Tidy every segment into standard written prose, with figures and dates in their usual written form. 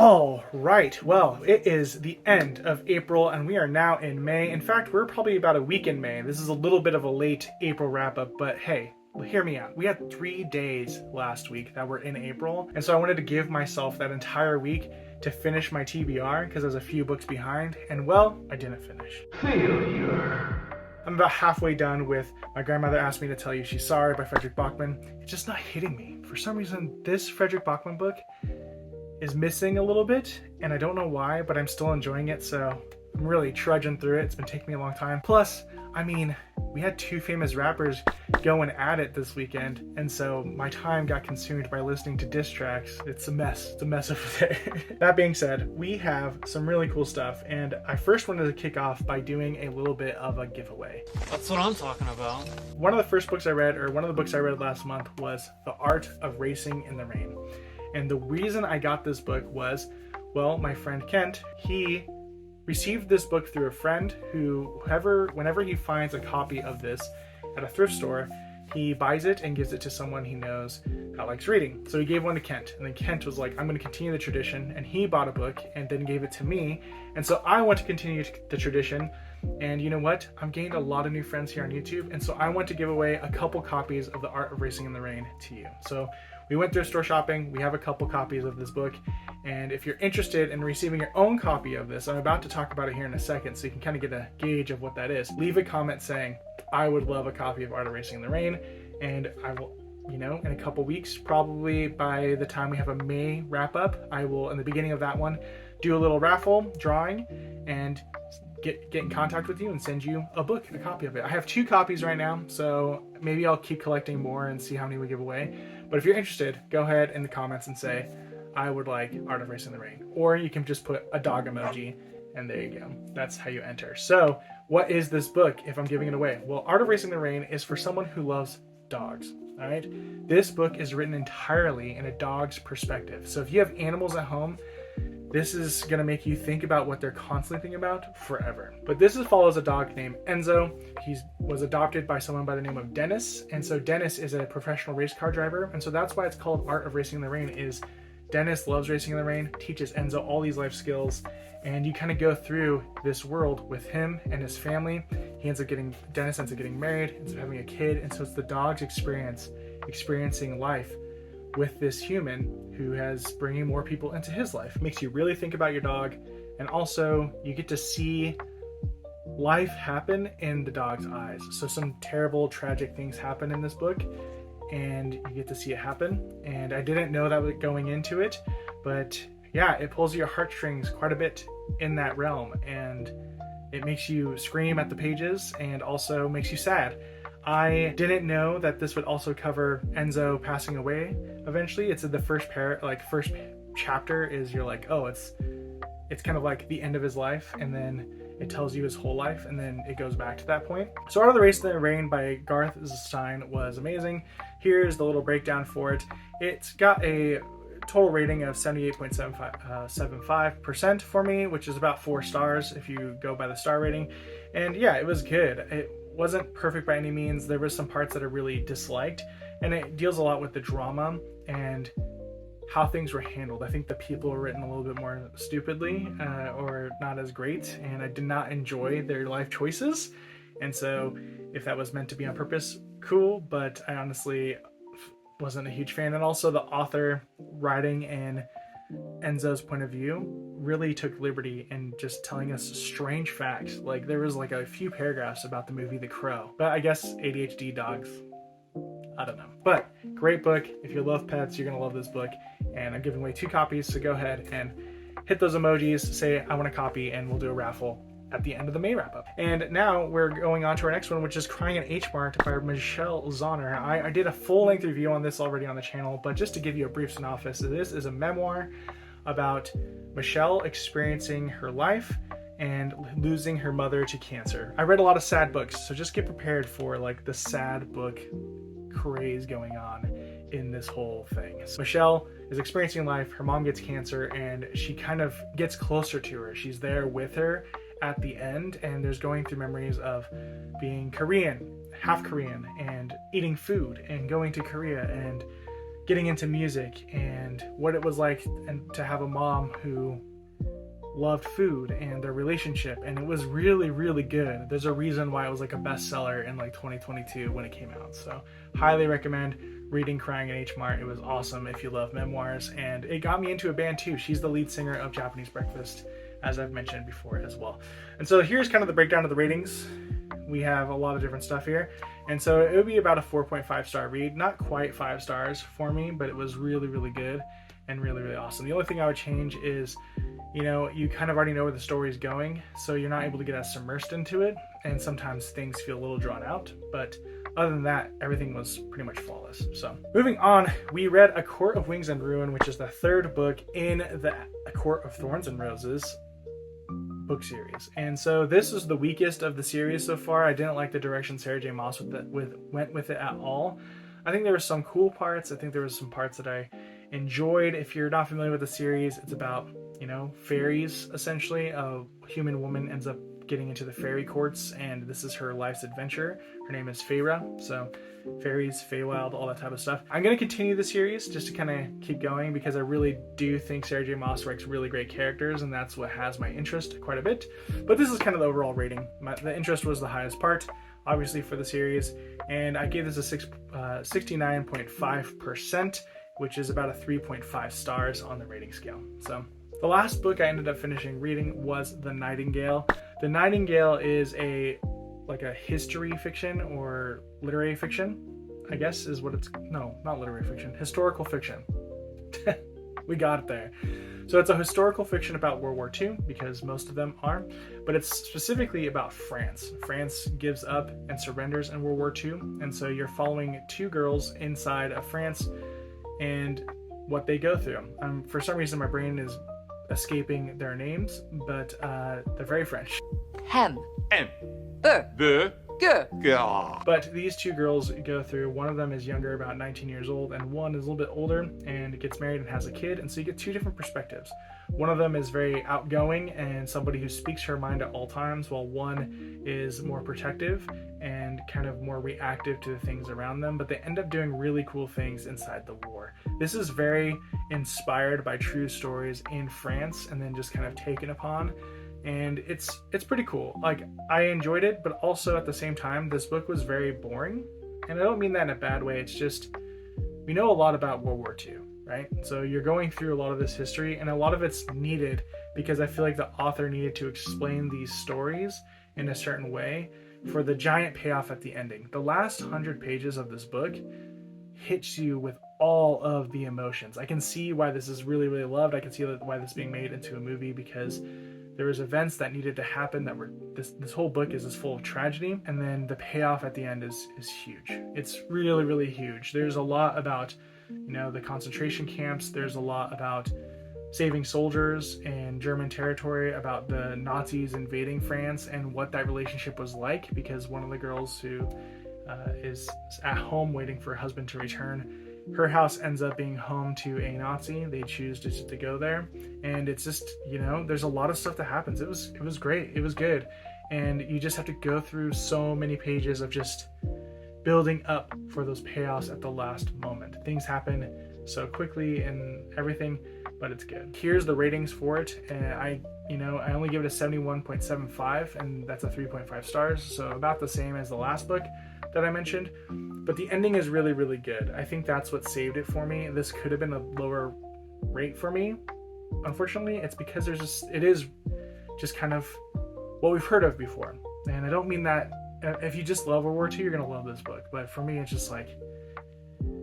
All right, well, it is the end of April and we are now in May. In fact, we're probably about a week in May. This is a little bit of a late April wrap up, but hey, hear me out. We had 3 days last week that were in April, and so I wanted to give myself that entire week to finish my TBR because I was a few books behind, and well, I didn't finish. Failure. I'm about halfway done with My Grandmother Asked Me to Tell You She's Sorry by Frederick Bachman. It's just not hitting me. For some reason, this Frederick Bachman book is missing a little bit, and I don't know why, but I'm still enjoying it, so I'm really trudging through it. It's been taking me a long time. Plus, I mean, we had 2 famous rappers going at it this weekend, and so my time got consumed by listening to diss tracks. It's a mess. It's a mess of a day. That being said, we have some really cool stuff, and I first wanted to kick off by doing a little bit of a giveaway. That's what I'm talking about. One of the first books I read, or one of the books I read last month, was The Art of Racing in the Rain. And the reason I got this book was, well, my friend Kent, he received this book through a friend who, whenever he finds a copy of this at a thrift store, he buys it and gives it to someone he knows that likes reading. So he gave one to Kent, and then Kent was like, I'm going to continue the tradition, and he bought a book and then gave it to me. And so I want to continue the tradition, and you know what? I've gained a lot of new friends here on YouTube, and so I want to give away a couple copies of The Art of Racing in the Rain to you. So we went thrift store shopping, we have a couple copies of this book, and if you're interested in receiving your own copy of this, I'm about to talk about it here in a second so you can kind of get a gauge of what that is. Leave a comment saying, I would love a copy of Art of Racing in the Rain, and I will, in a couple weeks, probably by the time we have a May wrap up, I will, in the beginning of that one, do a little raffle drawing and get in contact with you and send you a book, a copy of it. I have 2 copies right now, so maybe I'll keep collecting more and see how many we give away. But if you're interested, go ahead in the comments and say, I would like Art of Racing in the Rain. Or you can just put a dog emoji, and there you go. That's how you enter. So what is this book if I'm giving it away? Well, Art of Racing in the Rain is for someone who loves dogs. All right. This book is written entirely in a dog's perspective. So if you have animals at home, this is going to make you think about what they're constantly thinking about forever. But this follows a dog named Enzo. He was adopted by someone by the name of Dennis. And so Dennis is a professional race car driver. And so that's why it's called Art of Racing in the Rain, is Dennis loves racing in the rain, teaches Enzo all these life skills, and you kind of go through this world with him and his family. Dennis ends up getting married, ends up having a kid, and so it's the dog's experiencing life with this human who has bringing more people into his life. Makes you really think about your dog, and also you get to see life happen in the dog's eyes. So some terrible, tragic things happen in this book, and you get to see it happen. And I didn't know that going into it, but yeah, it pulls your heartstrings quite a bit in that realm, and it makes you scream at the pages and also makes you sad. I didn't know that this would also cover Enzo passing away eventually. It's in the first chapter is you're like, oh, it's kind of like the end of his life, and then it tells you his whole life, and then it goes back to that point. So Art of the Race in the Rain by Garth Stein was amazing. Here's the little breakdown for it. It's got a total rating of 78.75% for me, which is about 4 stars if you go by the star rating. And yeah, it was good. It wasn't perfect by any means. There were some parts that I really disliked, and it deals a lot with the drama and how things were handled. I think the people were written a little bit more stupidly or not as great, and I did not enjoy their life choices. And so if that was meant to be on purpose, cool, but I honestly wasn't a huge fan. And also the author writing in Enzo's point of view really took liberty in just telling us strange facts. Like there was like a few paragraphs about the movie The Crow, but I guess ADHD dogs, I don't know. But great book. If you love pets, you're gonna love this book, and I'm giving away 2 copies, so go ahead and hit those emojis, say I want a copy, and we'll do a raffle at the end of the May wrap up. And now we're going on to our next one, which is Crying at H Mart by Michelle Zauner. I did a full-length review on this already on the channel, but just to give you a brief synopsis, this is a memoir about Michelle experiencing her life and losing her mother to cancer. I read a lot of sad books, so just get prepared for like the sad book craze going on in this whole thing. So Michelle is experiencing life, her mom gets cancer, and she kind of gets closer to her. She's there with her at the end, and there's going through memories of being Korean, half Korean, and eating food and going to Korea and getting into music and what it was like and to have a mom who loved food and their relationship, and it was really, really good. There's a reason why it was like a bestseller in like 2022 when it came out. So highly recommend reading Crying in H Mart. It was awesome if you love memoirs, and it got me into a band too. She's the lead singer of Japanese Breakfast, as I've mentioned before as well. And so here's kind of the breakdown of the ratings. We have a lot of different stuff here, and so it would be about a 4.5 star read. Not quite 5 stars for me, but it was really, really good and really, really awesome. The only thing I would change is, you know, you kind of already know where the story is going, so you're not able to get as immersed into it, and sometimes things feel a little drawn out, but other than that, everything was pretty much flawless. So moving on, we read A Court of Wings and Ruin, which is the third book in the A Court of Thorns and Roses book series. And so this is the weakest of the series so far. I didn't like the direction Sarah J. Maas went with it at all. I think there were some cool parts. I think there was some parts that I enjoyed. If you're not familiar with the series, it's about, you know, fairies, essentially. A human woman ends up getting into the fairy courts, and this is her life's adventure. Her name is Feyre, so fairies, Feywild, all that type of stuff. I'm going to continue the series just to kind of keep going, because I really do think Sarah J. Maas writes really great characters, and that's what has my interest quite a bit. But this is kind of the overall rating. The interest was the highest part, obviously, for the series, and I gave this a 69.5%, which is about a 3.5 stars on the rating scale. So the last book I ended up finishing reading was The Nightingale. The Nightingale is a history fiction or literary fiction, I guess is what it's, no, not literary fiction, historical fiction. We got it there. So it's a historical fiction about World War II, because most of them are, but it's specifically about France. France gives up and surrenders in World War II, and so you're following two girls inside of France and what they go through. For some reason, my brain is escaping their names, but they're very French. Hem. The. But these two girls go through, one of them is younger, about 19 years old, and one is a little bit older and gets married and has a kid, and so you get two different perspectives. One of them is very outgoing and somebody who speaks her mind at all times, while one is more protective and kind of more reactive to the things around them, but they end up doing really cool things inside the war. This is very inspired by true stories in France and then just kind of taken upon. And it's pretty cool. Like, I enjoyed it, but also at the same time, this book was very boring. And I don't mean that in a bad way. It's just, we know a lot about World War II, right? So you're going through a lot of this history, and a lot of it's needed because I feel like the author needed to explain these stories in a certain way for the giant payoff at the ending. The last 100 pages of this book hits you with all of the emotions. I can see why this is really, really loved. I can see why this is being made into a movie, because there was events that needed to happen that were, this whole book is full of tragedy, and then the payoff at the end is huge. It's really, really huge. There's a lot about, you know, the concentration camps. There's a lot about saving soldiers in German territory, about the Nazis invading France and what that relationship was like, because one of the girls who is at home waiting for her husband to return, her house ends up being home to a Nazi. They choose to go there, and it's just, you know, there's a lot of stuff that happens. It was great. It was good, and you just have to go through so many pages of just building up for those payoffs at the last moment. Things happen so quickly and everything, but it's good. Here's the ratings for it, and I only give it a 71.75, and that's a 3.5 stars, so about the same as the last book that I mentioned. But the ending is really, really good. I think that's what saved it for me. This could have been a lower rate for me. Unfortunately, it's because it is just kind of what we've heard of before. And I don't mean that if you just love World War II, you're gonna love this book. But for me, it's just like,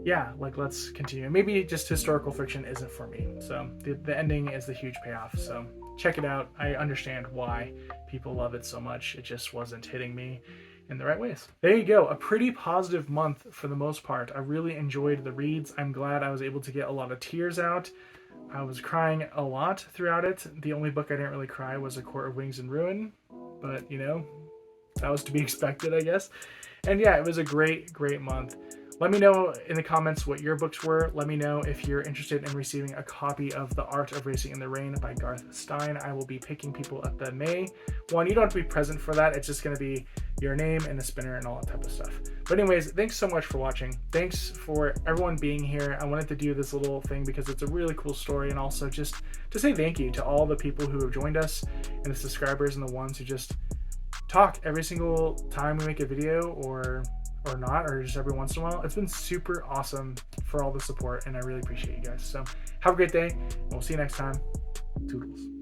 yeah, like, let's continue. Maybe just historical fiction isn't for me. So the ending is the huge payoff. So check it out. I understand why people love it so much. It just wasn't hitting me in the right ways. There you go. A pretty positive month for the most part. I really enjoyed the reads. I'm glad I was able to get a lot of tears out. I was crying a lot throughout it. The only book I didn't really cry was A Court of Wings and Ruin, but you know, that was to be expected, I guess. And yeah, it was a great, great month. Let me know in the comments what your books were. Let me know if you're interested in receiving a copy of The Art of Racing in the Rain by Garth Stein. I will be picking people at the May one. You don't have to be present for that. It's just going to be your name and a spinner and all that type of stuff. But anyways, thanks so much for watching. Thanks for everyone being here. I wanted to do this little thing because it's a really cool story, and also just to say thank you to all the people who have joined us and the subscribers and the ones who just talk every single time we make a video or not, or just every once in a while. It's been super awesome for all the support, and I really appreciate you guys. So have a great day, and we'll see you next time. Toodles.